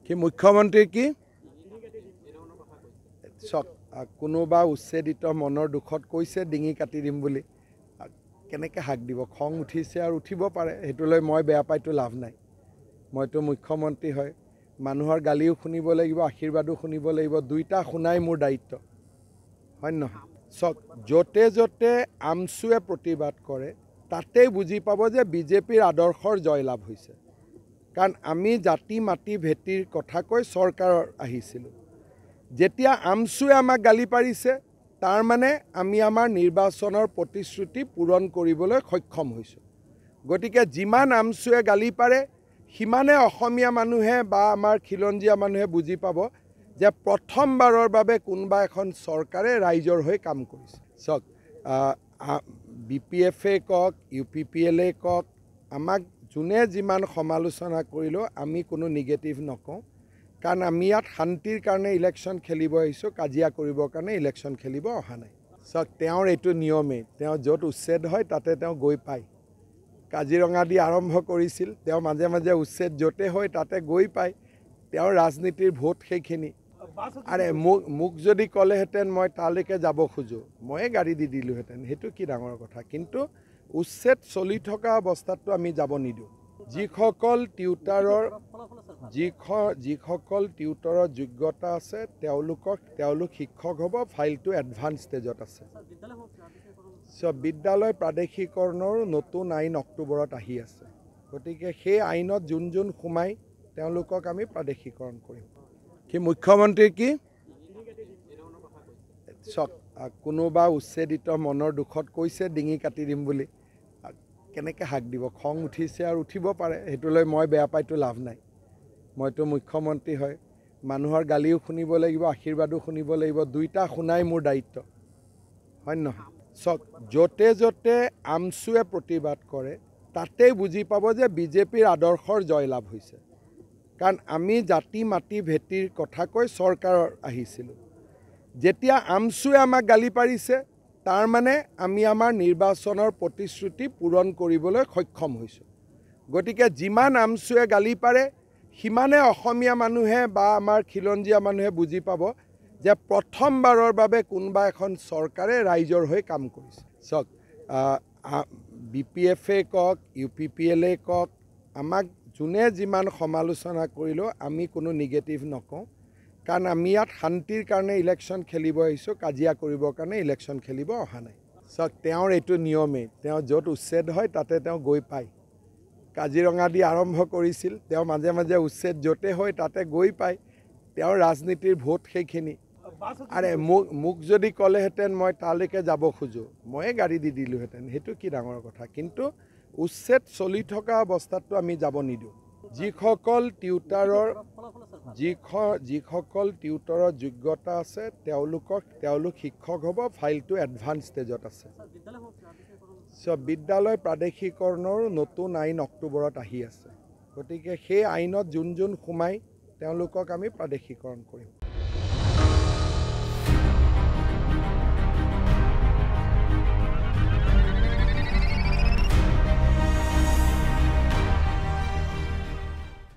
কি মুখ্যমন্ত্ৰী কি কোনোবা উচ্ছেদিত মনৰ দুখত কৈছে ডিঙি কাটি দিম বুলি কেনেকৈ হাক দিব খং উঠিছে আৰু উঠিব পাৰে হেতুলৈ মই বেয়া পাইতো লাভ নাই মইতো মুখ্যমন্ত্ৰী হয় মানুহৰ গালিও শুনিব লাগিব আশীৰ্বাদো শুনিব লাগিব দুইটা শুনাই মোৰ দায়িত্ব হয় নহয় য'তে য'তে আমছুৱে প্ৰতিবাদ কৰে তাতেই বুজি পাব যে বিজেপিৰ আদৰ্শৰ জয়লাভ হৈছে কাৰণ আমি জাতি মাটি ভেটিৰ কথা কৈ চৰকাৰৰ আহিছিলোঁ যেতিয়া আমছুৱে আমাক গালি পাৰিছে তাৰ মানে আমি আমাৰ নিৰ্বাচনৰ প্ৰতিশ্ৰুতি পূৰণ কৰিবলৈ সক্ষম হৈছোঁ গতিকে যিমান আমছুৱে গালি পাৰে সিমানে অসমীয়া মানুহে বা আমাৰ খিলঞ্জীয়া মানুহে বুজি পাব যে প্ৰথমবাৰৰ বাবে কোনোবা এখন চৰকাৰে ৰাইজৰ হৈ কাম কৰিছে চাওক BPF-এ কওক UPPL-এ কওক আমাক যোনে যিমান সমালোচনা কৰিলেও আমি কোনো নিগেটিভ নকওঁ কাৰণ আমি ইয়াত শান্তিৰ কাৰণে ইলেকশ্যন খেলিব আহিছোঁ কাজিয়া কৰিবৰ কাৰণে ইলেকশ্যন খেলিব অহা নাই চাওক তেওঁৰ এইটো নিয়মেই তেওঁ য'ত উচ্ছেদ হয় তাতে তেওঁ গৈ পায় কাজিৰঙা দি আৰম্ভ কৰিছিল তেওঁ মাজে মাজে উচ্ছেদ য'তে হয় তাতে গৈ পায় তেওঁৰ ৰাজনীতিৰ ভোট সেইখিনি আৰে মোক যদি ক'লেহেঁতেন মই তালৈকে যাব খোজোঁ ময়ে গাড়ী দি দিলোঁহেঁতেন সেইটো কি ডাঙৰ কথা কিন্তু উচ্ছেদ চলি থকা অৱস্থাততো আমি যাব নিদিওঁ যিসকল টিউটৰৰ যোগ্যতা আছে তেওঁলোক শিক্ষক হ'ব ফাইলটো এডভান্স ষ্টেজত আছে বিদ্যালয় প্ৰাদেশিকৰণৰো নতুন আইন অক্টোবৰত আহি আছে গতিকে সেই আইনত যোন সোমাই তেওঁলোকক আমি প্ৰাদেশিকৰণ কৰিম কি মুখ্যমন্ত্ৰী কি কোনোবা উচ্ছেদিত মনৰ দুখত কৈছে ডিঙি কাটি দিম বুলি কেনেকৈ হাক দিব খং উঠিছে আৰু উঠিব পাৰে হেতুলৈ মই বেয়া পাইতো লাভ নাই মইতো মুখ্যমন্ত্ৰী হয় মানুহৰ গালিও শুনিব লাগিব আশীৰ্বাদো শুনিব লাগিব দুইটা শুনাই মোৰ দায়িত্ব হয় নহয় য'তে য'তে আমছুৱে প্ৰতিবাদ কৰে তাতেই বুজি পাব যে বিজেপিৰ আদৰ্শৰ জয়লাভ হৈছে কাৰণ আমি জাতি মাটি ভেটিৰ কথা কৈ চৰকাৰৰ আহিছিলোঁ যেতিয়া আমছুৱে আমাক গালি পাৰিছে তাৰ মানে আমি আমাৰ নিৰ্বাচনৰ প্ৰতিশ্ৰুতি পূৰণ কৰিবলৈ সক্ষম হৈছোঁ গতিকে যিমান আমছুৱে গালি পাৰে সিমানে অসমীয়া মানুহে বা আমাৰ খিলঞ্জীয়া মানুহে বুজি পাব যে প্ৰথমবাৰৰ বাবে কোনোবা এখন চৰকাৰে ৰাইজৰ হৈ কাম কৰিছে চাওক BPF-এ কওক UPPL-এ কওক আমাক যোনে যিমান সমালোচনা কৰিলেও আমি কোনো নিগেটিভ নকওঁ কাৰণ আমি ইয়াত শান্তিৰ কাৰণে ইলেকশ্যন খেলিব আহিছোঁ কাজিয়া কৰিবৰ কাৰণে ইলেকশ্যন খেলিব অহা নাই চাওক তেওঁৰ এইটো নিয়মেই তেওঁ য'ত উচ্ছেদ হয় তাতে তেওঁ গৈ পায় কাজিৰঙা দি আৰম্ভ কৰিছিল তেওঁ মাজে মাজে উচ্ছেদ য'তে হয় তাতে গৈ পায় তেওঁৰ ৰাজনীতিৰ ভোট সেইখিনি আৰে মোক যদি ক'লেহেঁতেন মই তালৈকে যাব খোজোঁ ময়ে গাড়ী দি দিলোঁহেঁতেন সেইটো কি ডাঙৰ কথা কিন্তু উচ্ছেদ চলি থকা অৱস্থাততো আমি যাব নিদিওঁ যিসকল টিউটৰৰ যোগ্যতা আছে তেওঁলোক শিক্ষক হ'ব ফাইলটো এডভান্স ষ্টেজত আছে বিদ্যালয় প্ৰাদেশিকৰণৰো নতুন আইন অক্টোবৰত আহি আছে গতিকে সেই আইনত যোন সোমাই তেওঁলোকক আমি প্ৰাদেশিকৰণ কৰিম